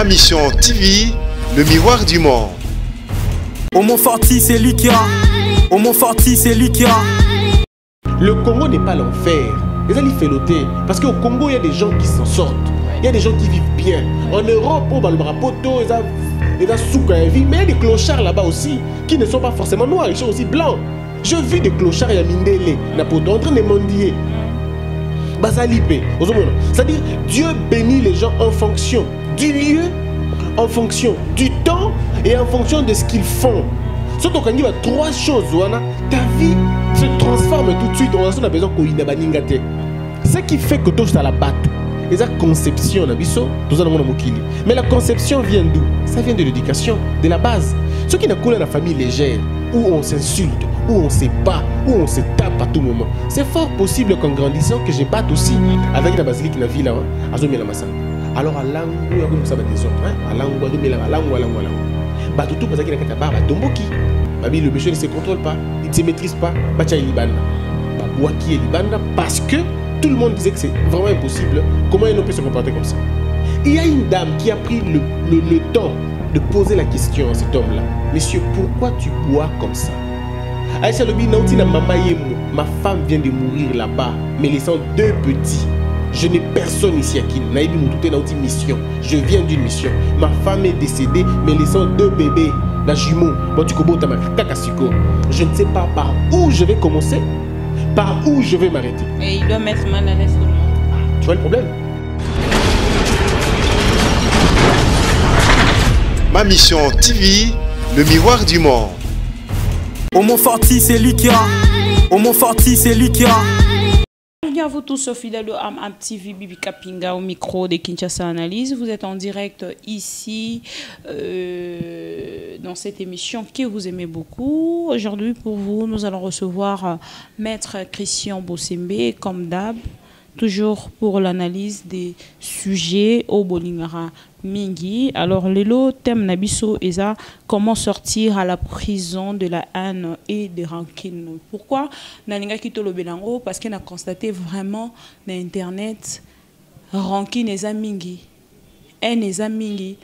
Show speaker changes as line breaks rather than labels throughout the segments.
Ma mission TV, le miroir du monde.
Homo Forti, c'est lui qui a. Homo Forti, c'est lui qui a.
Le Congo n'est pas l'enfer. Les alliés fait noter. Parce qu'au Congo, il y a des gens qui s'en sortent. Il y a des gens qui vivent bien. En Europe, on va le brapoto, ils ont souka à vie. Mais il y a des clochards là-bas aussi, qui ne sont pas forcément noirs, ils sont aussi blancs. Je vis des clochards à Mindele, Napoto, en train de mendier. C'est-à-dire, Dieu bénit les gens en fonction du lieu, en fonction du temps et en fonction de ce qu'ils font. Surtout quand il y a trois choses, ta vie se transforme tout de suite. On a besoin qu'on ait baningate. Ce qui fait que tout ça la batte. Et la conception, mais la conception vient d'où? Ça vient de l'éducation, de la base. Ceux qui n'ont pas la famille légère, où on s'insulte, où on se bat, où on se tape à tout moment. C'est fort possible qu'en grandissant, que je batte aussi avec la basilique qui n'a vie là, alors à l'angle, il y a comme ça des autres, à l'angle, à l'angle. Bah tout parce qu'il a qu'à barre, tomboki. Le monsieur ne se contrôle pas, il ne se maîtrise pas. Bacha il libana, Waki est libana parce que tout le monde disait que c'est vraiment impossible. Comment il peut se comporter comme ça? Il y a une dame qui a pris le temps de poser la question à cet homme-là. Monsieur, pourquoi tu bois comme ça? Aïcha Lobi Nauti na mama yemo. Ma femme vient de mourir là-bas, me laissant deux petits. Je n'ai personne ici à qui Naïbi Moutouté Nauti mission. Je viens d'une mission. Ma femme est décédée, me laissant deux bébés. La jumeau, je ne sais pas par où je vais commencer, par où je vais m'arrêter.
Et il doit mettre mal à l'aise tout le monde.
Tu vois le problème?
Ma mission TV, le miroir du monde.
Homo Forti, c'est lui qui a. Homo Forti, c'est lui qui a.
Bienvenue à vous tous au fidèle de Am TV Bibi Kapinga au micro de Kinshasa Analyse. Vous êtes en direct ici dans cette émission que vous aimez beaucoup. Aujourd'hui pour vous, nous allons recevoir Maître Christian Bossembe comme d'hab. Toujours pour l'analyse des sujets au Bolingara Mingi. Alors, le thème Nabiso Eza, comment sortir à la prison de la haine et des rancines. Pourquoi Nalinga Kitolo Belango? Parce qu'on a constaté vraiment dans Internet, rancine Eza Mingi, haine Eza Mingi,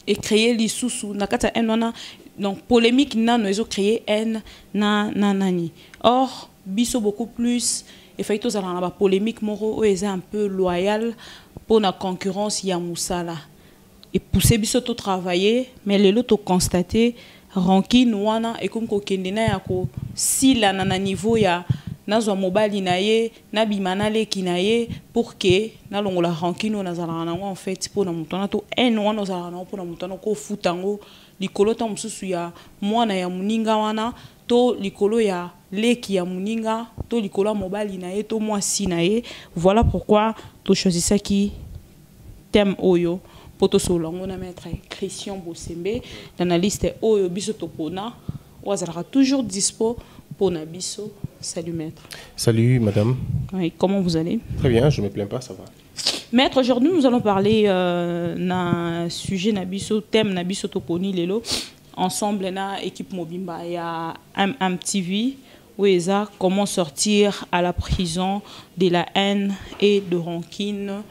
et créer les sous-sous. Nakata haine, donc polémique, nan, ils ont créé haine, nani. Or, biso beaucoup plus. Et fait tous la polémique moro est un peu loyal pour la concurrence ya musala et pousser biso to travailler mais les autres constater rancune wana et comme ko kendena ya ko si la na niveau ya nazo mobile naye na bimanale kinaye pour que na longola rancune na zala na en fait pour na mutona to en wana zala na pour na mutona ko futango likolo ta mususu ya mwana ya muninga wana to likolo ya leki ya muninga to likolo mobile naye to mwasi naye. Voilà pourquoi to choisissez qui thème oyo poto solongo na maître Christian Bossembe l'analyste oyo biso topona wazara toujours dispo pour na biso. Salut maître.
Salut madame.
Oui, comment vous allez?
Très bien, je me plains pas, ça va.
Maître, aujourd'hui nous allons parler na sujet na biso thème na biso toponi lelo ensemble na équipe Mobimba et à MTV. Oui, ça, comment sortir à la prison de la haine et de rancune.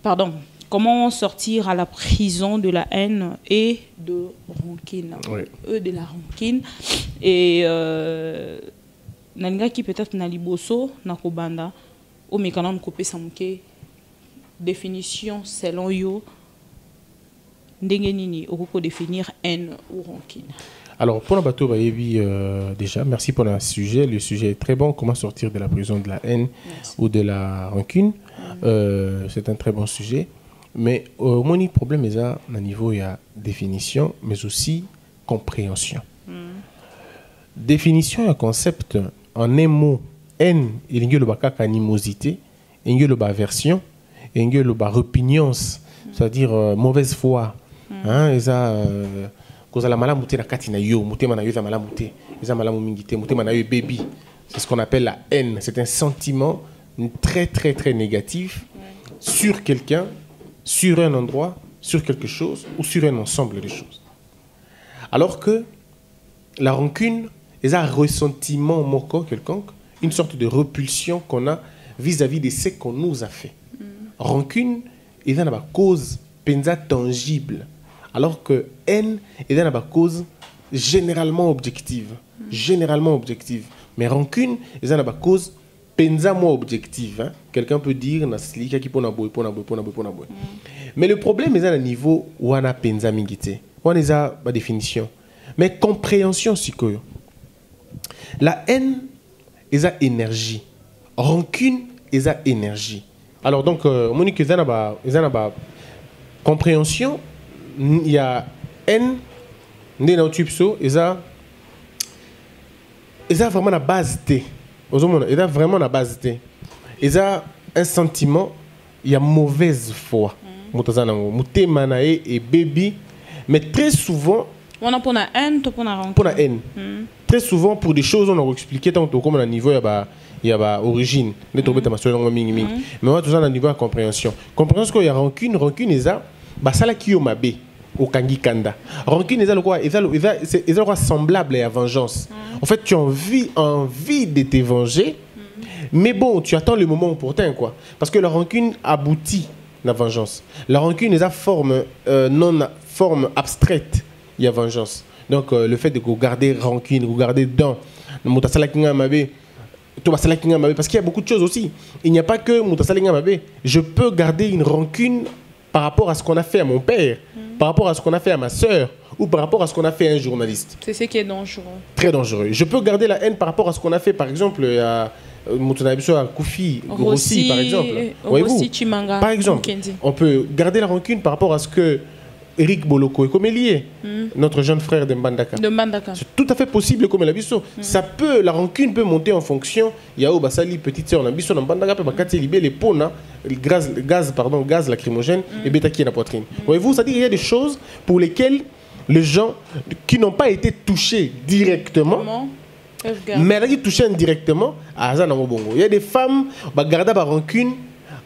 Pardon, comment sortir à la prison de la haine et de rancune. Oui. De la rancune. Et Nalinga qui peut-être na liboso na kobanda au mécanisme kopé samuke définition selon yo ndenge nini okoko définir haine ou rancune.
Alors, pour la bateau, déjà, merci pour le sujet. Le sujet est très bon. Comment sortir de la prison de la haine ou de la rancune. C'est un très bon sujet. Mais mon problème est à niveau, il y a définition, mais aussi compréhension. Définition, un concept en un mot. Haine, il y a le animosité, il y a le aversion, il y a le répugnance, c'est-à-dire mauvaise foi. Hein, c'est ce qu'on appelle la haine. C'est un sentiment très très très négatif sur quelqu'un, sur un endroit, sur quelque chose ou sur un ensemble de choses. Alors que la rancune est un ressentiment moquant quelconque, une sorte de repulsion qu'on a vis-à-vis de ce qu'on nous a fait. Rancune il y a une cause penza tangible. Alors que haine, il y a une cause généralement objective. Généralement objective. Mais rancune, il y a une cause penza moins objective. Hein? Quelqu'un peut dire, mais le problème est à un niveau où on a penza mingite. On a ma définition. Mais compréhension, c'est que la haine est à énergie. Rancune est à énergie. Alors donc, Monique, il y a compréhension, il y a haine, il y a vraiment la base. Il y a vraiment la base. Il y a un sentiment, il y a mauvaise foi. Et baby, mais très souvent,
on a pour la haine, pour la rancune.
Pour la haine. Très souvent, pour des choses, on a expliqué tant comme à niveau, il y a origine. Mais moi, tout ça, à niveau de compréhension. Compréhension qu'il y a rancune, rancune, ça la qui m'a bé au kangi kanda. Rancune, c'est quoi semblable à vengeance. En fait, tu as envie de te venger, mais bon, tu attends le moment opportun, quoi. Parce que la rancune aboutit à la vengeance. La rancune, est forme abstraite. Il y a vengeance. Donc, le fait de garder rancune, de garder dents, parce qu'il y a beaucoup de choses aussi. Il n'y a pas que je peux garder une rancune par rapport à ce qu'on a fait à mon père, par rapport à ce qu'on a fait à ma soeur, ou par rapport à ce qu'on a fait à un journaliste.
C'est ce qui est dangereux.
Très dangereux. Je peux garder la haine par rapport à ce qu'on a fait, par exemple, à Koufi Rossi, par exemple. Par exemple, on peut garder la rancune par rapport à ce que Eric Boloko est comme lié, notre jeune frère de Mbandaka. C'est tout à fait possible comme la biso. Ça peut, la rancune peut monter en fonction. Il y a Obasali, petite sœur, la biso, Mbandaka peut bakati libé les pona, gaz lacrymogène et bêta qui est la poitrine. Voyez-vous, ça dit qu'il y a des choses pour lesquelles les gens qui n'ont pas été touchés directement, mais qui touchés indirectement, il y a des femmes qui gardent la rancune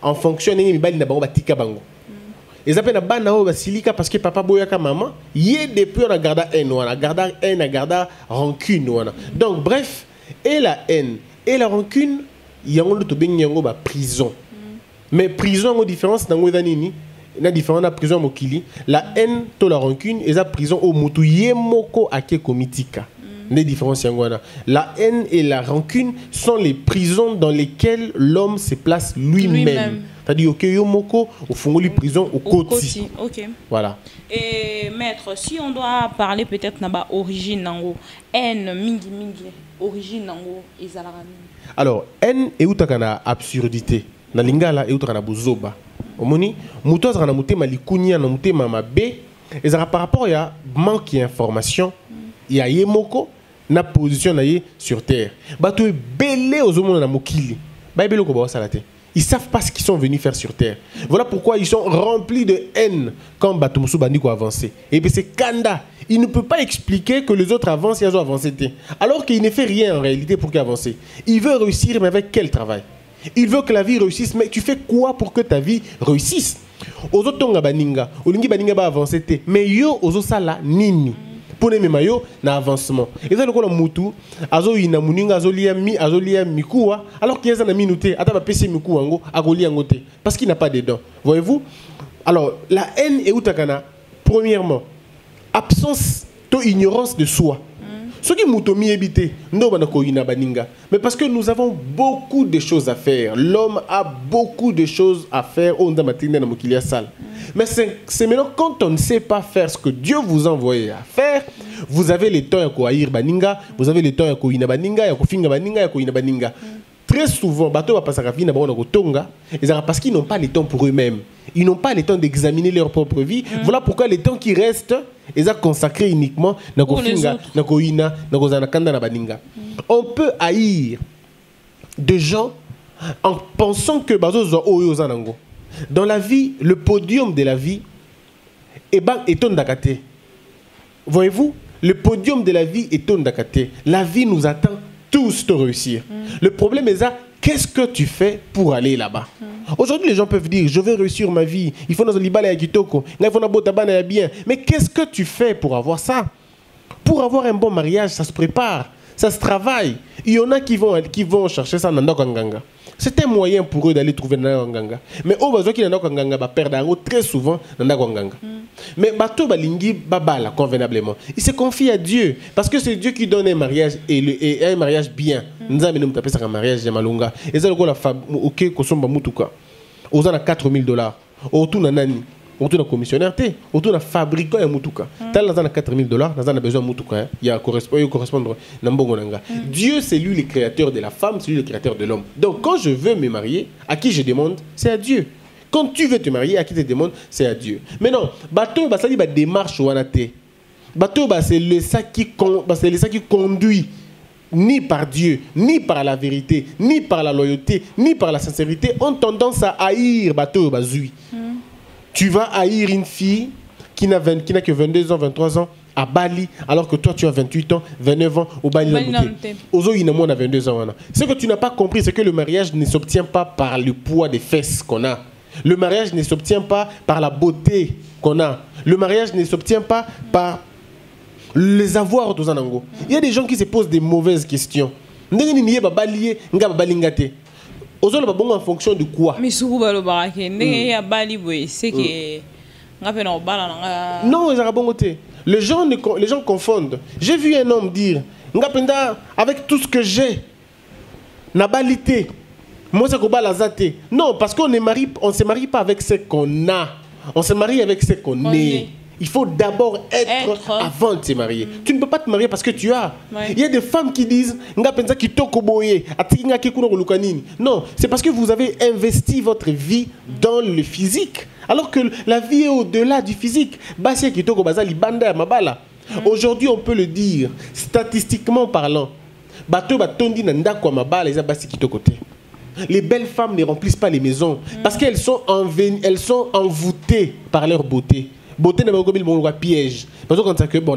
en fonction de batika bango. Ils appellent la silika parce que papa boyaka maman, yé depuis on a gardé haine, on a gardé rancune. Donc bref, et la haine et la rancune, il y a une prison. Mais prison a différence dans la différence de prison mokili, la haine to la rancune et la prison au mutu yemoko ake komitika. Les différences la haine et la rancune sont les prisons dans lesquelles l'homme se place lui-même. C'est-à-dire au Yomoko, au Fongoli prison, au Koti.
Ok.
Voilà.
Et maître, si on doit parler peut-être de l'origine, haine, mingi, origine,
alors, haine est où t'as absurdité. Na lingala est où t'as bozoba. Omoni, muto zana mutema likunya na mutema mabe. Et ça par rapport à manque d'information, il y a yemoko na position na sur terre. Ba tu belé aux hommes na mokili. Ba belé ko ba salate. Ils ne savent pas ce qu'ils sont venus faire sur terre. Voilà pourquoi ils sont remplis de haine quand Batumoussou Bandiko a avancé. Et bien c'est Kanda. Il ne peut pas expliquer que les autres avancent et ils ont avancé. Alors qu'il ne fait rien en réalité pour qu'ils avancent. Il veut réussir, mais avec quel travail? Il veut que la vie réussisse, mais tu fais quoi pour que ta vie réussisse? Aux autres tonga baninga, olingi baninga ba avancer. Mais yo ozo sala nini? Pour les maillots, na avancement. Et ça le quoi mutu, azo ina muninga azolia mikuwa, alors qu'il y a un minuté, ataba pc mikuwango, agoli angote, parce qu'il n'a pas de dents. Voyez-vous? Alors la haine est utakana. Premièrement, absence to ignorance de soi. Ce qui mutomi habité, non banako ina baninga. Mais parce que nous avons beaucoup de choses à faire. L'homme a beaucoup de choses à faire. On a matinée dans mokilia sale. Mais c'est maintenant quand on ne sait pas faire ce que Dieu vous a envoyé à faire, vous avez le temps à koaïr baninga, vous avez le temps à koina baninga, à kofinga baninga, à koina baninga. Très souvent, bateau va passer à la vie tonga, parce qu'ils n'ont pas le temps pour eux-mêmes. Ils n'ont pas le temps d'examiner leur propre vie. Voilà pourquoi les temps qui restent, ils ont consacré uniquement à kofinga, à koina, à kozanakanda na baninga. On peut haïr des gens en pensant que bazo oyo zanango. Dans la vie, le podium de la vie est Tondakate. Voyez-vous, le podium de la vie est Tondakate. La vie nous attend tous de réussir. Le problème est ça, qu'est-ce que tu fais pour aller là-bas? Aujourd'hui, les gens peuvent dire, je veux réussir ma vie. Il faut dans libala ya kitoko, il faut dans botabana ya bien. Mais qu'est-ce que tu fais pour avoir ça? Pour avoir un bon mariage, ça se prépare, ça se travaille. Il y en a qui vont chercher ça dans Ndokanganga. C'est un moyen pour eux d'aller trouver Nanda Wanganga. Mais au besoin qu'il y en a Wanganga, bah perdre très souvent Nanda Wanganga. Mais bateau balingi babala convenablement. Il se confie à Dieu parce que c'est Dieu qui donne un mariage et un mariage bien. Nous avons nous taper ça un mariage de malunga. Et ça le la femme OK kosomba mutuka. Aux a $4,000. Autour na nani. Autour na commissionnaire té. Autour na fabricant un mutuka. Tal na $4,000. Nous avons besoin de mutuka. Il y a correspondre na mbongo nanga. Dieu c'est lui le créateur de la femme, c'est lui le créateur de l'homme. Donc quand je veux me marier, à qui je demande? C'est à Dieu. Quand tu veux te marier, à qui te demande? C'est à Dieu. Mais non, bateau, ça dit démarche ou anaté. Bateau, c'est le ça qui conduit ni par Dieu, ni par la vérité, ni par la loyauté, ni par la sincérité, ont tendance à haïr bateau bazui. Tu vas haïr une fille qui n'a que 22 ans, 23 ans à Bali, alors que toi tu as 28 ans, 29 ans au Bali. Ozo Inamo a 22 ans. Ce que tu n'as pas compris, c'est que le mariage ne s'obtient pas par le poids des fesses qu'on a. Le mariage ne s'obtient pas par la beauté qu'on a. Le mariage ne s'obtient pas par les avoirs d'Ozanango. Il y a des gens qui se posent des mauvaises questions. En fonction de quoi? Non, les gens confondent. J'ai vu un homme dire avec tout ce que j'ai, na balité. Moi, c'est non, parce qu'on ne se marie pas avec ce qu'on a. On se marie avec ce qu'on est. Il faut d'abord être avant de se marier. Tu ne peux pas te marier parce que tu as. Il y a des femmes qui disent non, c'est parce que vous avez investi votre vie dans le physique. Alors que la vie est au-delà du physique. Aujourd'hui, on peut le dire, statistiquement parlant. Les belles femmes ne remplissent pas les maisons parce qu'elles sont envoûtées par leur beauté. Beauté n'a pas le piège. Parce que quand ça que bon,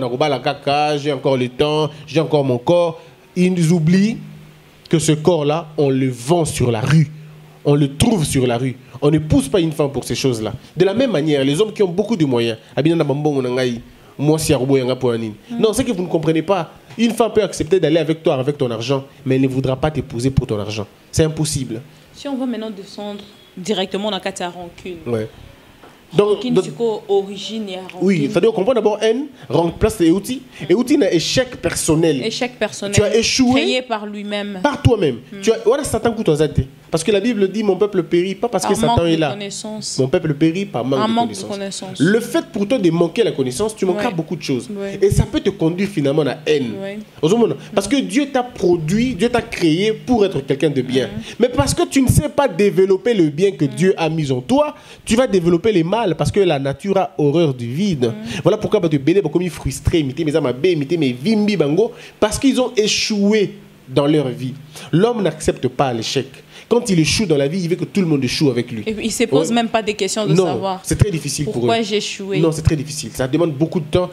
j'ai encore le temps, j'ai encore mon corps, ils oublient que ce corps-là, on le vend sur la rue. On le trouve sur la rue. On ne pousse pas une femme pour ces choses-là. De la même manière, les hommes qui ont beaucoup de moyens, non, c'est que vous ne comprenez pas. Une femme peut accepter d'aller avec toi, avec ton argent, mais elle ne voudra pas t'épouser pour ton argent. C'est impossible.
Si on va maintenant descendre directement dans la rancune.
Ouais.
Donc, origine et rancune.
Oui, c'est-à-dire qu'on comprend d'abord haine, remplace les outils. Et outils, c'est échec personnel.
Échec personnel.
Tu as échoué.
Créé par lui-même.
Par toi-même. Tu as, voilà, Satan coûte aux athées. Parce que la Bible dit mon peuple périt pas parce que Satan est là. Mon peuple périt par manque de connaissance. Le fait pour toi de manquer la connaissance, tu manqueras beaucoup de choses. Et ça peut te conduire finalement à la haine. Parce que Dieu t'a produit, Dieu t'a créé pour être quelqu'un de bien. Mais parce que tu ne sais pas développer le bien que Dieu a mis en toi, tu vas développer les mal parce que la nature a horreur du vide. Voilà pourquoi tu es comme frustré, parce qu'ils ont échoué dans leur vie. L'homme n'accepte pas l'échec. Quand il échoue dans la vie, il veut que tout le monde échoue avec lui.
Et il ne se pose même pas des questions de savoir.
C'est très difficile pour eux.
Pourquoi j'ai échoué?
Non, c'est très difficile. Ça demande beaucoup de temps.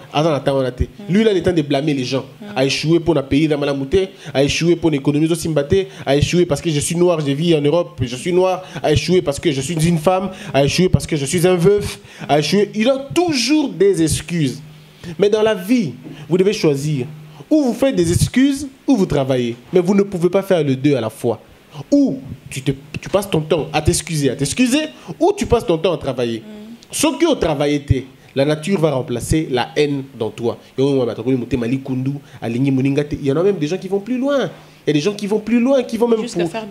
Lui, il a le temps de blâmer les gens. A échoué pour payer la malamouté, a échoué pour l'économie de Simbaté, a échoué parce que je suis noir, je vis en Europe, je suis noir, a échoué parce que je suis une femme, a échoué parce que je suis un veuf, a échoué. Il a toujours des excuses. Mais dans la vie, vous devez choisir. Ou vous faites des excuses, ou vous travaillez. Mais vous ne pouvez pas faire les deux à la fois. Ou tu passes ton temps à t'excuser, ou tu passes ton temps à travailler. Ce qui au travail était, la nature va remplacer la haine dans toi. Il y en a même des gens qui vont plus loin. Il y a des gens qui vont plus loin, qui vont même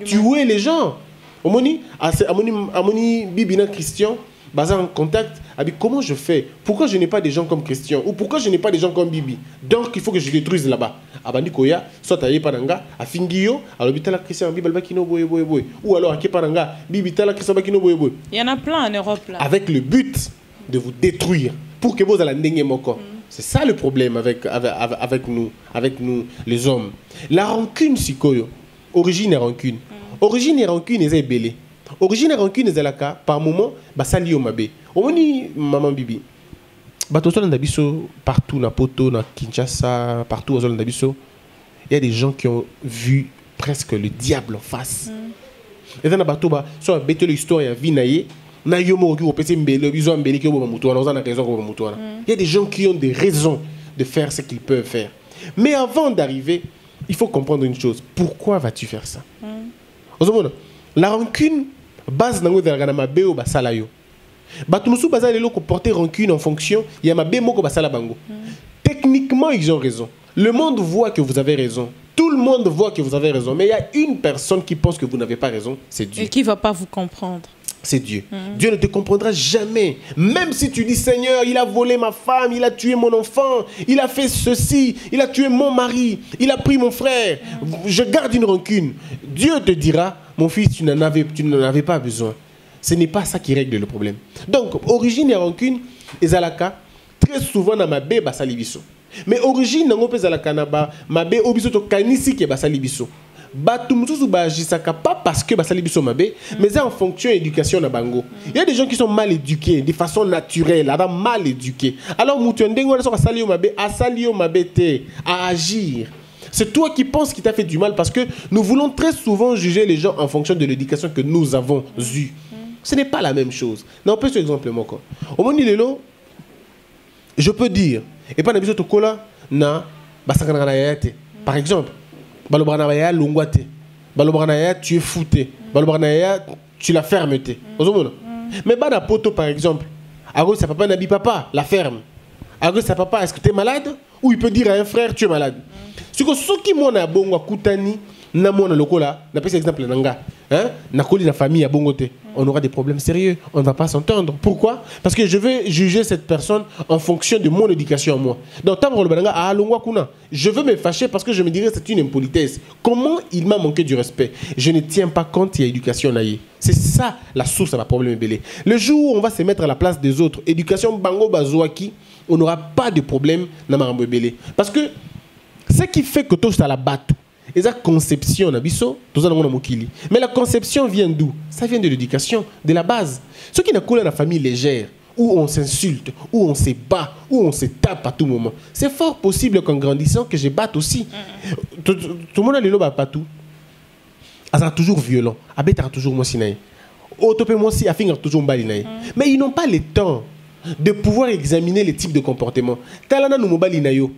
tuer les gens. Amoni Bibina Christian, basé en contact, comment je fais? Pourquoi je n'ai pas des gens comme Christian? Ou pourquoi je n'ai pas des gens comme Bibi? Donc il faut que je détruise là-bas. Abandikoya, soit à Yepananga, à Fingio, à l'hôpital Christian, Bibi Bakino Boye Boye Boye. Ou alors à Kepananga, Bibi Tala Christian Bakino Boye Boye.
Il y en a plein en Europe là.
Avec le but de vous détruire pour que vous allez n'ayez moko. C'est ça le problème avec nous, les hommes. La rancune, c'est quoi? Origine et rancune. Origine et rancune, c'est belé. Origine et rancune, c'est la cas. Par moment, ça lié au mabé. On dit, maman Bibi, partout, na Poto, na Kinshasa, partout, il y a des gens qui ont vu presque le diable en face. Et dans la soit bête l'histoire, il y a vie il y a des gens qui ont des raisons de faire ce qu'ils peuvent faire. Mais avant d'arriver, il faut comprendre une chose. Pourquoi vas-tu faire ça? La rancune, base nango ezalaka na mabe oyo basala yo. Bato mosusu baza lelo ko porter rancune en fonction ya mabe moko basala bango. Techniquement, ils ont raison. Le monde voit que vous avez raison. Tout le monde voit que vous avez raison. Mais il y a une personne qui pense que vous n'avez pas raison, c'est Dieu.
Et qui ne va pas vous comprendre.
C'est Dieu. Dieu ne te comprendra jamais. Même si tu dis, Seigneur, il a volé ma femme, il a tué mon enfant, il a fait ceci, il a tué mon mari, il a pris mon frère. Je garde une rancune. Dieu te dira, mon fils, tu n'en avais pas besoin. Ce n'est pas ça qui règle le problème. Donc, origine et rancune, ezalaka, très souvent dans ma bé, basali biso. Mais origine, nango pe ezalaka na ba, ma bé, obiso to kanisi ke basali biso. Batou mususu ba agisaka pas parce que basali biso mabe, mais c'est en fonction de l'éducation na bango. Il y a des gens qui sont mal éduqués, de façon naturelle, mal éduqués. Alors mutu ndengo na so basali yo mabe, asali yo mabe te, à agir. C'est toi qui penses qu'il t'a fait du mal parce que nous voulons très souvent juger les gens en fonction de l'éducation que nous avons eue. Ce n'est pas la même chose. Non, peut-être exemple moi quoi. Au moment où je peux dire et pas n'abiso to kola na basakana na yate. Par exemple, balobrana ya longwate. Balobrana ya tu es fouté. Balobrana ya tu la fermeté. Mais bana poto par exemple, ago sa papa nabi papa, la ferme. Ago sa papa, est-ce que tu es malade ou il peut dire à un frère tu es malade. Ce que ceux qui m'ont na bongo kutani na mona lokola, na pèse exemple nanga, hein, na koli na famille à bongote. On aura des problèmes sérieux, on ne va pas s'entendre. Pourquoi? Parce que je vais juger cette personne en fonction de mon éducation à moi. Donc, je veux me fâcher parce que je me dirais que c'est une impolitesse. Comment il m'a manqué du respect? Je ne tiens pas compte, il y a éducation naïe. C'est ça la source à ma problème belé. Le jour où on va se mettre à la place des autres, éducation bango bazouaki, on n'aura pas de problème dans ma belé. Parce que ce qui fait que tout ça la batte, et la conception, mais la conception vient d'où? Ça vient de l'éducation, de la base. Ceux qui n'ont pas la famille légère, où on s'insulte, où on se bat, où on se tape à tout moment, c'est fort possible qu'en grandissant, que je batte aussi. Tout le monde a le lobe pas tout. Ça sera toujours violent. Abet sera toujours moi sinaï. Autopé moi aussi, afin toujours balinaï. Mais ils n'ont pas le temps de pouvoir examiner les types de comportements. Talana nous mobalinayo.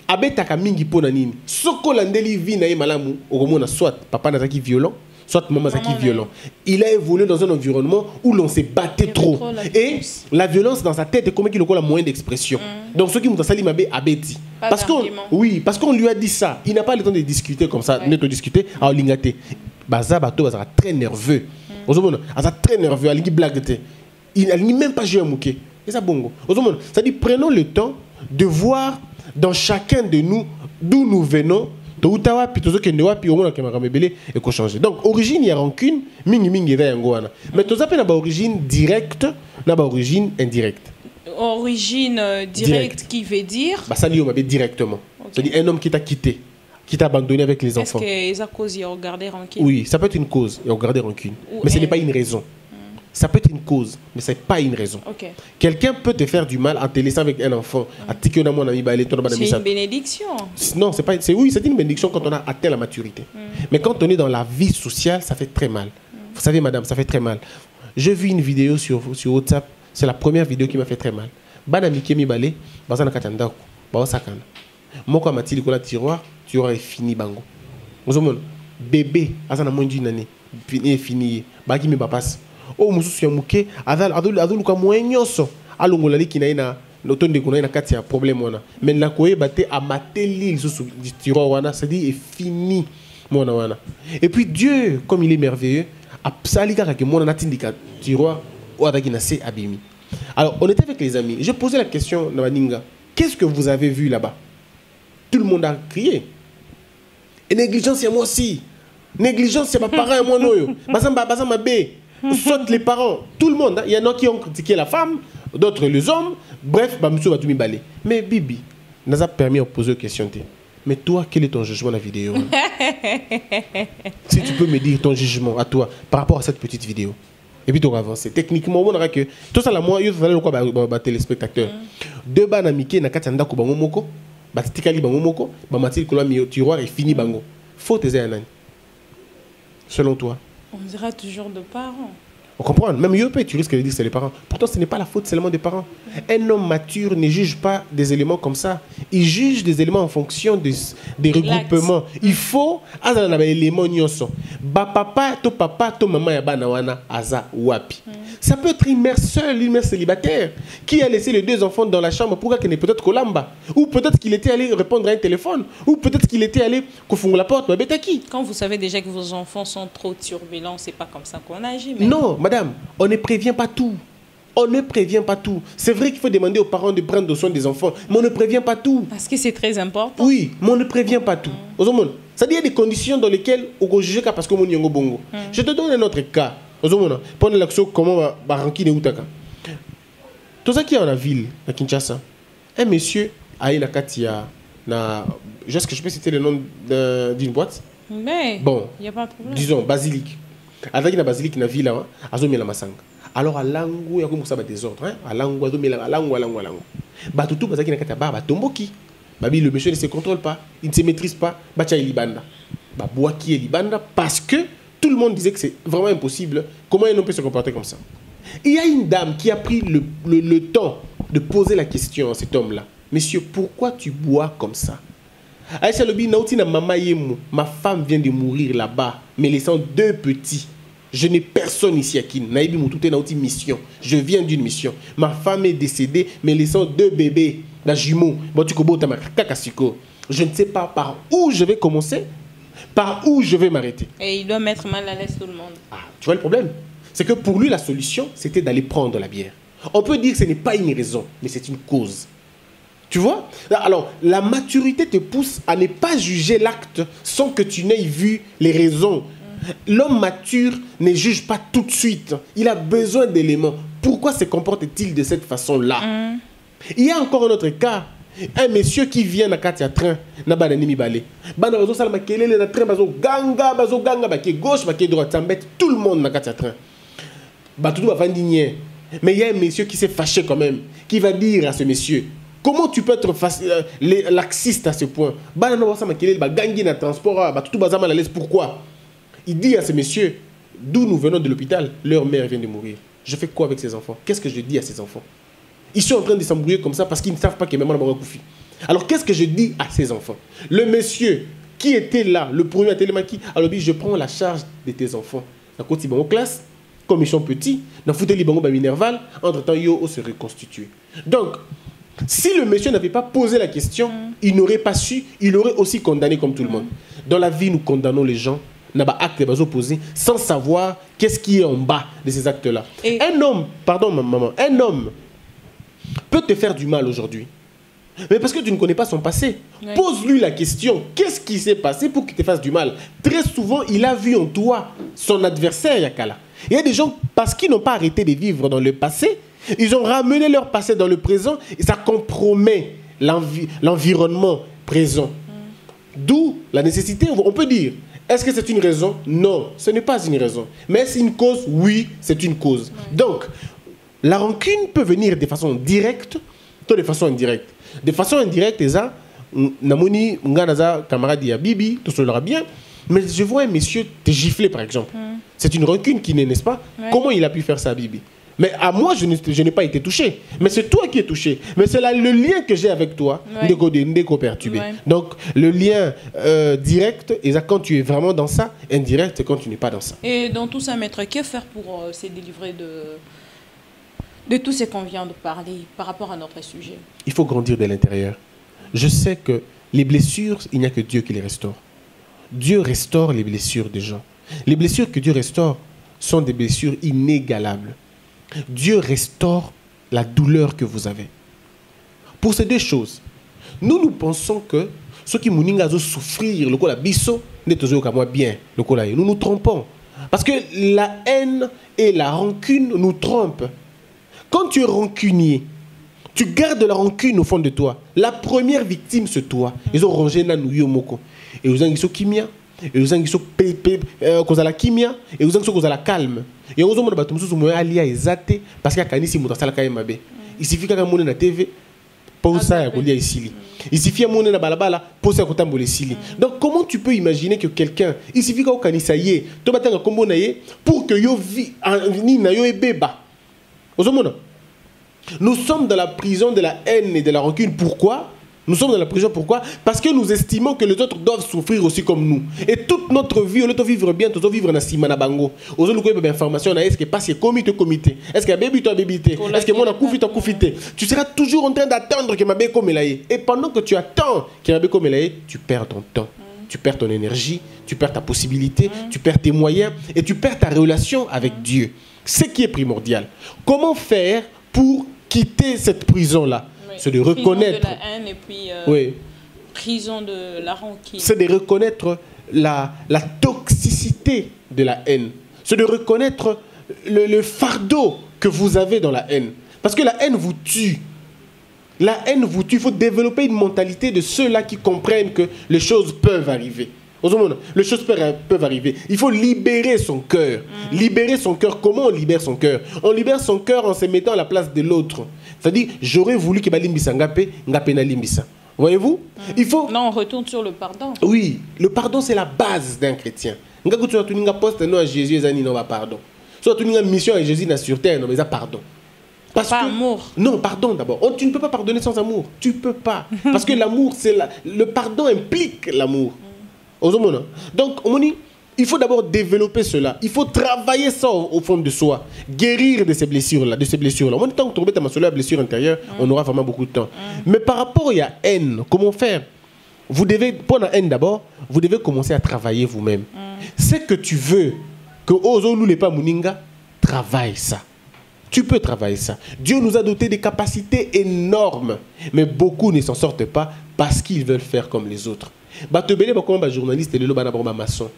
Abetaka mingi pona nini soko landeli vi na malamu okomona soit papa nazaki violent soit maman zaki violent. Il a évolué dans un environnement où l'on s'est battu trop et la violence dans sa tête est comme qu'il a moyen d'expression. Donc ceux qui m'ont sali mabe abeti parce qu'on lui a dit ça, il n'a pas le temps de discuter comme ça, ne te discuter à lingate. Baza bato baza très nerveux. Ozomona, aza très nerveux, alingi blague. Il n'a même pas joué à mouké. Et ça bongo. Ozomona, ça dit prenons le temps de voir dans chacun de nous, d'où nous venons, donc origine, il y a rancune, mais tout ça, il y a origine directe, il y a origine indirecte.
Origine directe qui veut dire
ça dit directement. C'est-à-dire un homme qui t'a quitté, qui t'a abandonné avec les enfants.
Est-ce que c'est cause de regarder rancune?
Oui, ça peut être une cause, de regarder rancune. Mais ce n'est pas une raison. Ça peut être une cause, mais ce n'est pas une raison. Okay. Quelqu'un peut te faire du mal en te laissant avec un enfant. C'est
une bénédiction.
Non, c'est pas. Oui, c'est une bénédiction quand on a atteint la maturité. Mais quand on est dans la vie sociale, ça fait très mal. Vous savez, madame, ça fait très mal. J'ai vu une vidéo sur WhatsApp. C'est la première vidéo qui m'a fait très mal. Banami Kemi Balé, Bazana Katanda, Bao Sakana. Moko Matili Kola tiroir est fini bango. Vous avez bébé, Azana moins d'une année, fini. Baki mi papas. Oh mususu ya muke adulu ka moyenyoso alongola likina ina notonde kuna ina kati ya problème wana mais la koye baté amateli susu tiroir wana c'est dit est fini mona wana et puis Dieu comme il est merveilleux a salika ka mona natindika tiroir ou adaki na se abimi. Alors on était avec les amis, je posais la question na baninga, qu'est-ce que vous avez vu là-bas? Tout le monde a crié. Et négligence c'est moi aussi. Négligence c'est ma parent et moi noyo. Basama bé. Soit les parents, tout le monde, il y en a qui ont critiqué la femme, d'autres les hommes, bref, mais Bibi, nous a permis de poser une question. Mais toi, quel est ton jugement de la vidéo? Si tu peux me dire ton jugement à toi par rapport à cette petite vidéo. Et puis tu vas avancer. Techniquement, on aura que tout ça, moi, il fallait quoi téléspectateurs. Deux banamike na katanda ko bango moko, batikali bango moko, bamatil ko la tiroir est fini bango. Faut tes anan. Selon toi?
On dira toujours de parents.
On comprend. Même Yopé, tu risques de dire que c'est les parents. Pourtant, ce n'est pas la faute seulement des parents. Un homme mature ne juge pas des éléments comme ça. il juge des éléments en fonction des regroupements. Il faut avoir des éléments nyonso. Ba papa, to maman ya bana wana aza wapi. Ça peut être une mère seule, une mère célibataire qui a laissé les 2 enfants dans la chambre pour qu'elle n'est peut-être kolamba, ou peut-être qu'il était allé répondre à un téléphone, ou peut-être qu'il était allé confondre la porte.
Quand vous savez déjà que vos enfants sont trop turbulents, c'est pas comme ça qu'on agit. Mais...
Non, madame, on ne prévient pas tout. On ne prévient pas tout. C'est vrai qu'il faut demander aux parents de prendre soin des enfants, mais on ne prévient pas tout.
Parce que c'est très important.
Oui, mais on ne prévient pas tout. C'est-à-dire qu'il y a des conditions dans lesquelles on peut juger parce que mon yongo bongo. Je te donne un autre cas. Pendant l'action, comment va ranquiner Outaka. Tout ça qui est en la ville, à Kinshasa, un monsieur a eu la Katia. Est-ce que je peux citer le nom d'une boîte?
Mais
bon,
il n'y a pas de problème.
Disons, basilic. Avec la basilic, la ville, à Zomi la Masanga. Alors, à l'angle, il y a comme ça des désordres. À l'angle, à l'angle. Bah, tout ça qui n'a qu'à bah, tomboki. Bah, le monsieur ne se contrôle pas, il ne se maîtrise pas. Bah, tcha libanda. Bah, bois qui est libanda parce que tout le monde disait que c'est vraiment impossible. Comment un homme peut se comporter comme ça? Il y a une dame qui a pris le temps de poser la question à cet homme-là. Monsieur, pourquoi tu bois comme ça? Aïcha Lobi, ma femme vient de mourir là-bas, me laissant 2 petits. Je n'ai personne ici à qui. Naïbi Moutouté n'a aucune mission. Je viens d'une mission. Ma femme est décédée, me laissant 2 bébés, la jumeau. Je ne sais pas par où je vais commencer, par où je vais m'arrêter.
Et il doit mettre mal à l'aise tout le monde.
Ah, tu vois le problème? C'est que pour lui, la solution, c'était d'aller prendre la bière. On peut dire que ce n'est pas une raison, mais c'est une cause. Tu vois? Alors, la maturité te pousse à ne pas juger l'acte sans que tu n'aies vu les raisons. L'homme mature ne juge pas tout de suite. Il a besoin d'éléments. Pourquoi se comporte-t-il de cette façon-là? Il y a encore un autre cas. Un monsieur qui vient à Katia train, na banani mi balé. Bana bazo salma kelele na train bazo ganga ba qui gauche ba qui droite, ça embête tout le monde na Katia train. Ba tout va vandigner. Mais il y a un monsieur qui s'est fâché quand même, qui va dire à ce monsieur: comment tu peux être laxiste à ce point? Bana no salma kelele ba gangi na transport ba tout bazama mal à l'aise. Pourquoi? Il dit à ce monsieur: d'où nous venons de l'hôpital, leur mère vient de mourir. Je fais quoi avec ces enfants? Qu'est-ce que je dis à ces enfants? Ils sont en train de s'embrouiller comme ça parce qu'ils ne savent pas que maman n'a pas couffé. Alors qu'est-ce que je dis à ces enfants? Le monsieur qui était là, le premier à Télémaki, alors dit: je prends la charge de tes enfants. Dans côté en classe, comme ils sont petits, dans fouté libango ba minerval, entre-temps yo se reconstituer. Donc, si le monsieur n'avait pas posé la question, il n'aurait pas su, il aurait aussi condamné comme tout le monde. Dans la vie, nous condamnons les gens. N'a pas acte opposé sans savoir qu'est-ce qui est en bas de ces actes-là. Un homme, pardon maman, un homme peut te faire du mal aujourd'hui. Mais parce que tu ne connais pas son passé. Oui. Pose-lui la question. Qu'est-ce qui s'est passé pour qu'il te fasse du mal? Très souvent, il a vu en toi son adversaire, Yakala. Il y a des gens, parce qu'ils n'ont pas arrêté de vivre dans le passé, ils ont ramené leur passé dans le présent et ça compromet l'environnement présent. D'où la nécessité, on peut dire, est-ce que c'est une raison? Non, ce n'est pas une raison. Mais est-ce une cause? Oui, c'est une cause. Oui. Donc, la rancune peut venir de façon directe ou de façon indirecte. De façon indirecte, ça, namoni nganaza camarade ya Bibi, tout cela bien. Mais je vois un monsieur te gifler par exemple. C'est une rancune qui n'est, n'est-ce pas? Ouais. Comment il a pu faire ça à Bibi? Mais à moi, je n'ai pas été touché. Mais c'est toi qui es touché. Mais c'est le lien que j'ai avec toi, ndeko perturbé. Ouais. Donc, le lien direct, et ça, quand tu es vraiment dans ça, indirect, c'est quand tu n'es pas dans ça.
Et dans tout ça, maître, que faire pour se délivrer de tout ce qu'on vient de parler par rapport à notre sujet?
Il faut grandir de l'intérieur. Je sais que les blessures, il n'y a que Dieu qui les restaure. Dieu restaure les blessures des gens. Les blessures que Dieu restaure sont des blessures inégalables. Dieu restaure la douleur que vous avez. Pour ces 2 choses, nous pensons que ceux qui moninga souffrir, le la biso, bien, nous nous trompons. Parce que la haine et la rancune nous trompent. Quand tu es rancunier, tu gardes la rancune au fond de toi. La première victime, c'est toi. Ils ont rangé Nanou Moko. Et vous avez kimia. Et vous avez la kimia. Et vous avez la calme. Et vous avez dit parce qu'il y a kanisi mutasala kayemabe. Il suffit que vous na TV pour ça ya kolia isili. Il suffit que vous na balabala pour ça kotambo lesili. Donc comment tu peux imaginer que quelqu'un, il suffit que vous kanisa yé, to batanga kombo na yé pour que yo vi ni na yo ebeba. Nous sommes dans la prison de la haine et de la rancune. Pourquoi? Nous sommes dans la prison, pourquoi? Parce que nous estimons que les autres doivent souffrir aussi comme nous. Et toute notre vie, on doit vivre bien, on doit vivre dans Simana Bango. On doit avoir des informations, est-ce que passe comité? Est-ce que baby toi bébité? Est-ce que mon akoufi toi koufité? Tu seras toujours en train d'attendre que ma bé comme elaye. Et pendant que tu attends que ma bé comme elaye, tu perds ton temps. Tu perds ton énergie, tu perds ta possibilité, tu perds tes moyens et tu perds ta relation avec Dieu. Ce qui est primordial. Comment faire pour quitter cette prison-là? C'est de reconnaître.
Prison de la haine et puis prison de la rancune.
C'est de reconnaître la toxicité de la haine. C'est de reconnaître le fardeau que vous avez dans la haine. Parce que la haine vous tue. La haine vous tue. Il faut développer une mentalité de ceux-là qui comprennent que les choses peuvent arriver. Les choses peuvent arriver. Il faut libérer son cœur. Libérer son cœur. Comment on libère son cœur? On libère son cœur en se mettant à la place de l'autre. C'est-à-dire, j'aurais voulu que Balimbisa Ngapé na limbisa. Voyez-vous? Il faut...
Non, on retourne sur le pardon.
Oui, le pardon, c'est la base d'un chrétien. Quand tu as un poste à Jésus, il n'y a pas pardon. Si tu as une mission à Jésus sur terre, il y a pardon.
Parce pas amour.
Non, pardon d'abord. Tu ne peux pas pardonner sans amour. Tu ne peux pas. Parce que l'amour, c'est le pardon implique l'amour. Donc, il faut d'abord développer cela. Il faut travailler ça au fond de soi. Guérir de ces blessures-là. Tant que tu as sur la blessure intérieure, on aura vraiment beaucoup de temps. Mais par rapport à la haine, comment faire? Vous devez, pour la haine d'abord, vous devez commencer à travailler vous-même. Ce que tu veux, que Ozolu n'est pas Muninga, travaille ça. Tu peux travailler ça. Dieu nous a doté des capacités énormes. Mais beaucoup ne s'en sortent pas parce qu'ils veulent faire comme les autres. Batebele ba comme journaliste et le ba maçon.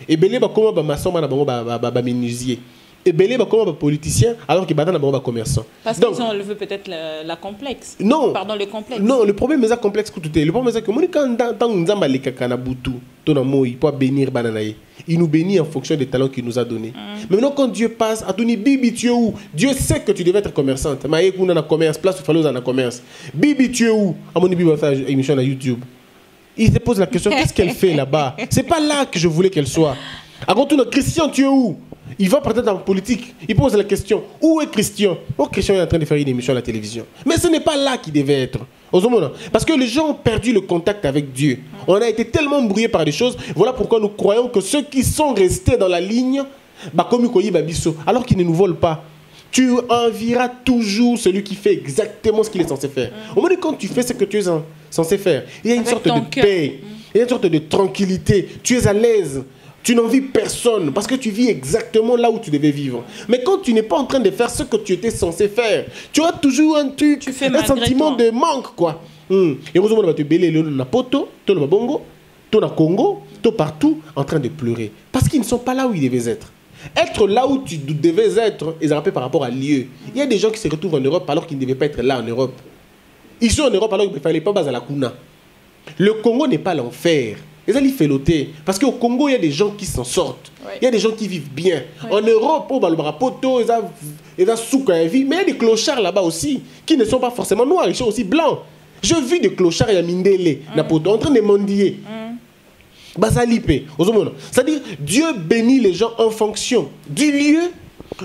Et belé ba comme maçon ba menuisier. Et belé ba comme politicien alors que batana ba commerçant.
Parce qu'ils ont levé peut-être la complexe.
Non.
Pardon, le complexe.
Non, le problème est ça complexe que tout est. Le problème est que quand nzamba le kakana butu, ton amour il peut bénir bananaye. Il nous bénit en fonction des talents qu'il nous a donnés. Mais maintenant quand Dieu passe, Adoni bibi tu es où? Dieu sait que tu devais être commerçante. Maïe qu'on a commerce, place où fallait dans commerce. Bibi tu es où? À mon bibi va faire une émission à YouTube. Il se pose la question, qu'est-ce qu'elle fait là-bas? C'est pas là que je voulais qu'elle soit. Avant tout, le Christian, tu es où? Il va peut-être en politique. Il pose la question, où est Christian? Oh, Christian est en train de faire une émission à la télévision. Mais ce n'est pas là qu'il devait être. Parce que les gens ont perdu le contact avec Dieu. On a été tellement brouillés par des choses. Voilà pourquoi nous croyons que ceux qui sont restés dans la ligne, alors qu'ils ne nous volent pas. Tu envieras toujours celui qui fait exactement ce qu'il est censé faire. Au moment où quand tu fais ce que tu es censé faire, il y a une sorte de paix, il y a une sorte de tranquillité. Tu es à l'aise. Tu n'envies personne parce que tu vis exactement là où tu devais vivre. Mais quand tu n'es pas en train de faire ce que tu étais censé faire, tu as toujours un truc, un sentiment de manque, quoi. Et heureusement, on va te béler le poto, tout le bongo, tout le Congo, tout partout, en train de pleurer. Parce qu'ils ne sont pas là où ils devaient être. Être là où tu devais être, ils rappellent par rapport à lieu. Il y a des gens qui se retrouvent en Europe alors qu'ils ne devaient pas être là en Europe. Ils sont en Europe alors qu'il ne fallait pas baser à la Kuna. Le Congo n'est pas l'enfer. Ils allaient féloter. Parce qu'au Congo, il y a des gens qui s'en sortent. Ouais. Il y a des gens qui vivent bien. Ouais. En Europe, ils ont souka vie. Mais il y a des clochards là-bas aussi qui ne sont pas forcément noirs, ils sont aussi blancs. Je vis des clochards à Mindele, en train de mendier. C'est-à-dire, Dieu bénit les gens en fonction du lieu,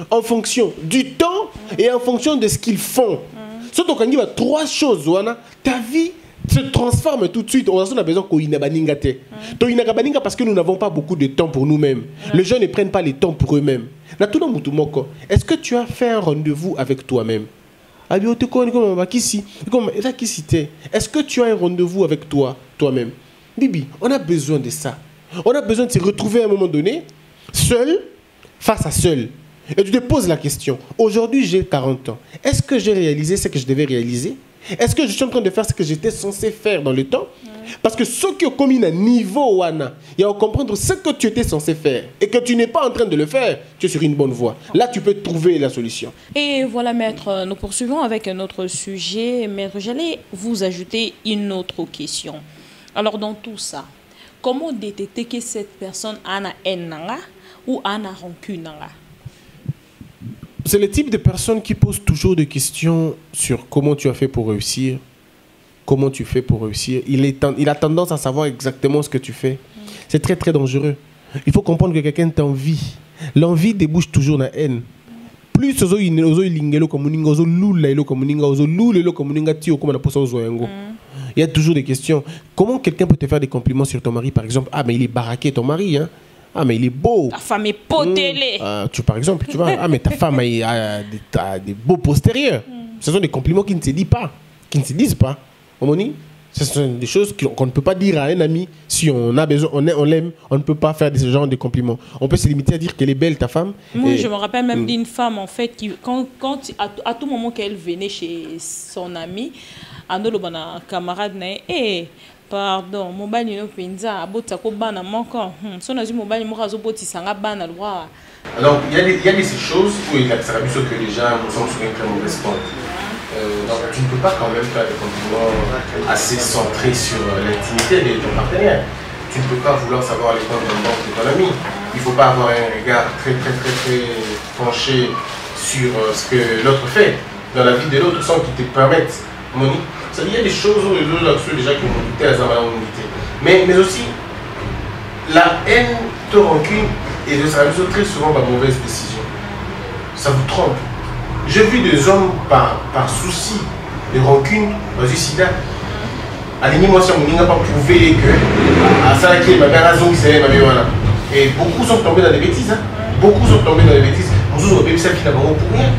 en fonction du temps et en fonction de ce qu'ils font. Surtout quand il y a trois choses, ta vie se transforme tout de suite. On a besoin parce que nous n'avons pas beaucoup de temps pour nous-mêmes. Les gens ne prennent pas le temps pour eux-mêmes. Est-ce que tu as fait un rendez-vous avec toi-même? Est-ce que tu as un rendez-vous avec toi-même? Bibi, on a besoin de ça. On a besoin de se retrouver à un moment donné, seul, face à seul. Et tu te poses la question, aujourd'hui j'ai 40 ans. Est-ce que j'ai réalisé ce que je devais réaliser? Est-ce que je suis en train de faire ce que j'étais censé faire dans le temps? Parce que ceux qui ont commis un niveau, il y a à comprendre ce que tu étais censé faire et que tu n'es pas en train de le faire, tu es sur une bonne voie. Là, tu peux trouver la solution.
Et voilà, maître, nous poursuivons avec un autre sujet. Maître, j'allais vous ajouter une autre question. Alors, dans tout ça, comment détecter que cette personne a une haine ou a une rancune?
C'est le type de personne qui pose toujours des questions sur comment tu as fait pour réussir, comment tu fais pour réussir. Il a tendance à savoir exactement ce que tu fais. C'est très très dangereux. Il faut comprendre que quelqu'un t'envie. L'envie débouche toujours dans la haine. Plus il Il y a toujours des questions. Comment quelqu'un peut te faire des compliments sur ton mari, par exemple? Ah, mais il est baraqué, ton mari, hein? Ah, mais il est beau.
Ta femme est potélée.
Par exemple, tu vois, ah, mais ta femme a des beaux postérieurs. Ce sont des compliments qui ne se disent pas. Qui ne se disent pas. Omoni, ce sont des choses qu'on ne peut pas dire à un ami. Si on a besoin, on l'aime, on ne peut pas faire ce genre de compliments. On peut se limiter à dire qu'elle est belle, ta femme.
Moi, je me rappelle même d'une femme, en fait, qui, à tout moment qu'elle venait chez son ami, un camarade, pardon, mobile no penza abota ko bana moko so na mobile moko azobotisa nga bana lwa.
Alors il y a des choses où il y a que déjà nous sommes sur une très mauvaise pente. Donc tu ne peux pas quand même faire des compliments assez centrés sur l'intimité de ton partenaire. Tu ne peux pas vouloir savoir les comptes d'un banque de ton ami. Il ne faut pas avoir un regard très penché sur ce que l'autre fait dans la vie de l'autre sans qu'il te permette, Moni. Il y a des choses où les deux là-dessus déjà qui vont douter à sa unité. Mais aussi, la haine te rancune et de sa raison très souvent par mauvaise décision. Ça vous trompe. J'ai vu des hommes par souci de rancune dans du sida. Moi, si on n'a pas prouvé que à ça qui est ma raison qui s'est ma vie. Et beaucoup sont tombés dans des bêtises. Hein. Beaucoup sont tombés dans des bêtises. Nous avons bébé ça qui n'a pas pour rien.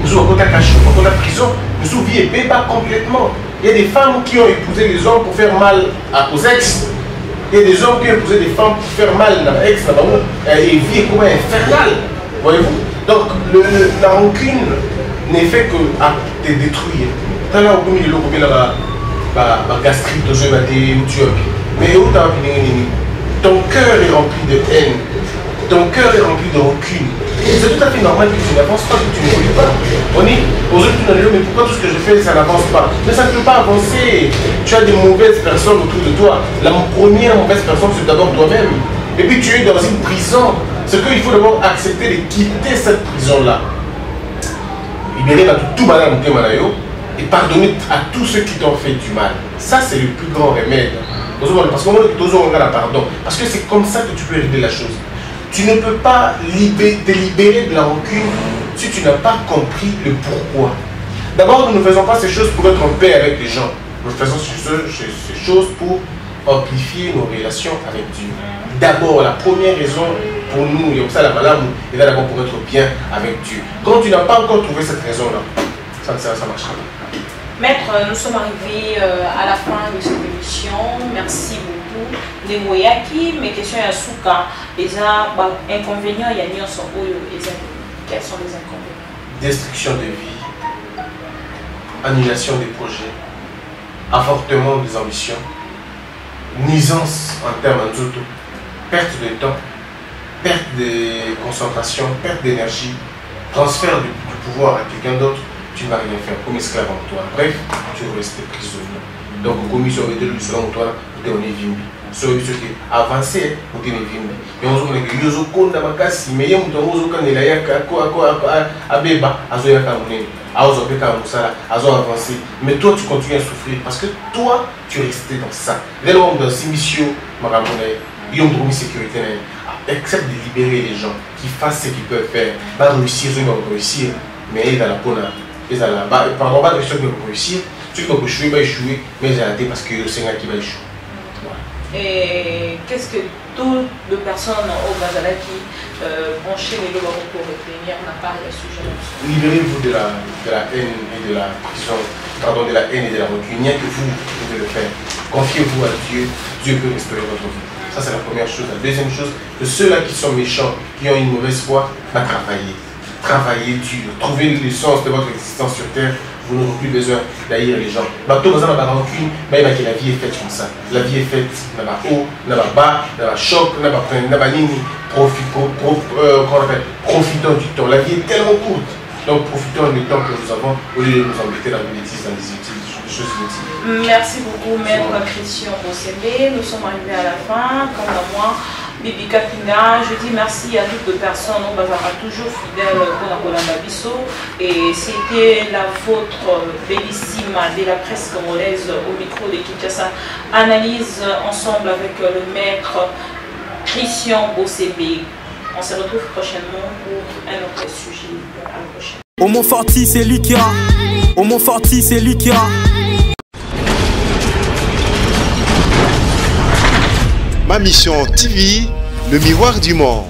Nous avons contact caché, nous avons prison. Nous avons vie bébé complètement. Il y a des femmes qui ont épousé des hommes pour faire mal aux ex. Il y a des hommes qui ont épousé des femmes pour faire mal à l'ex, et vie est comme infernale. Voyez-vous? Donc la rancune n'est fait que à te détruire. Quand là, on a la gastrite, mais où ton cœur est rempli de haine. Ton cœur est rempli de rancune. C'est tout à fait normal que tu n'avances pas, que tu n'évolues pas. On est aux autres, mais pourquoi tout ce que je fais, ça n'avance pas? Mais ça ne peut pas avancer. Tu as des mauvaises personnes autour de toi. La première mauvaise personne, c'est d'abord toi-même. Et puis tu es dans une prison. C'est qu'il faut d'abord accepter de quitter cette prison-là. Libérer tout mal et pardonner à tous ceux qui t'ont fait du mal. Ça, c'est le plus grand remède. Parce qu'on a pardon. Parce que c'est comme ça que tu peux régler la chose. Tu ne peux pas te libérer de la rancune si tu n'as pas compris le pourquoi. D'abord, nous ne faisons pas ces choses pour être en paix avec les gens. Nous faisons ces choses pour amplifier nos relations avec Dieu. D'abord, la première raison pour nous, et ça la malade, est d'abord pour être bien avec Dieu. Quand tu n'as pas encore trouvé cette raison-là, ça ne marchera pas.
Maître, nous sommes arrivés à la fin de cette émission. Merci beaucoup. Les moyaki, mes questions à Souka, les inconvénients, il y a quels sont les inconvénients?
Destruction de vie, annulation des projets, avortement des ambitions, nuisance en termes d'auto, perte de temps, perte de concentration, perte d'énergie, transfert du pouvoir à quelqu'un d'autre. Tu ne vas rien faire comme esclave en toi. Bref, tu vas rester prisonnier. Donc, comme ils ont été selon toi, tu es vimbi. Sur ce qui est avancé, tu es vimbi. Et on se dit que les autres ont makasi, mais ils ont dit avancé. Mais toi, tu continues à souffrir parce que toi, tu es resté dans ça. Dès lors, dans ces missions, ils ont une sécurité. Accepte de libérer les gens qui fassent ce qu'ils peuvent faire. Pas réussir, ils vont réussir. Mais ils ont la peau. Pardon, pas de ceux qui vont réussir. Ceux qui vont échouer, ils vont échouer. Mais ils ont raté parce que c'est un qui va échouer.
Et qu'est-ce que toutes les personnes au Gazala qui branchent les lois pour retenir n'a pas à ce sujet?
Libérez-vous de la haine et de la prison, pardon, de la haine et de la rancune. Il n'y a que vous qui pouvez le faire. Confiez-vous à Dieu. Dieu peut restaurer votre vie. Ça, c'est la première chose. La deuxième chose, que ceux-là qui sont méchants, qui ont une mauvaise foi, va travailler. Travailler dur. Trouver le sens de votre existence sur terre. Vous n'aurez plus besoin d'haïr les gens. Tout dans la rancune, la vie est faite comme ça. La vie est faite, n'a pas haut, n'a pas bas, n'a pas choc, n'a pas nini. Profitons du temps. La vie est tellement courte. Donc profitons du temps que nous avons au lieu de nous embêter dans des bêtises, dans des choses inutiles.
Merci beaucoup, Maître Christian Bosembe. Nous sommes arrivés à la fin. Quant à moi, Bibi Kapinga, je dis merci à toutes les personnes. On va toujours fidèles pour la Colamba Bisso. Et c'était la vôtre bellissime de la presse congolaise au micro de Kinshasa. Analyse ensemble avec le Maître Christian Bosembe. On se retrouve prochainement pour un autre sujet. À la prochaine.
Au Montforti, c'est Lucia. Au Montforti, c'est Lucia.
Ma Mission TV, le miroir du monde.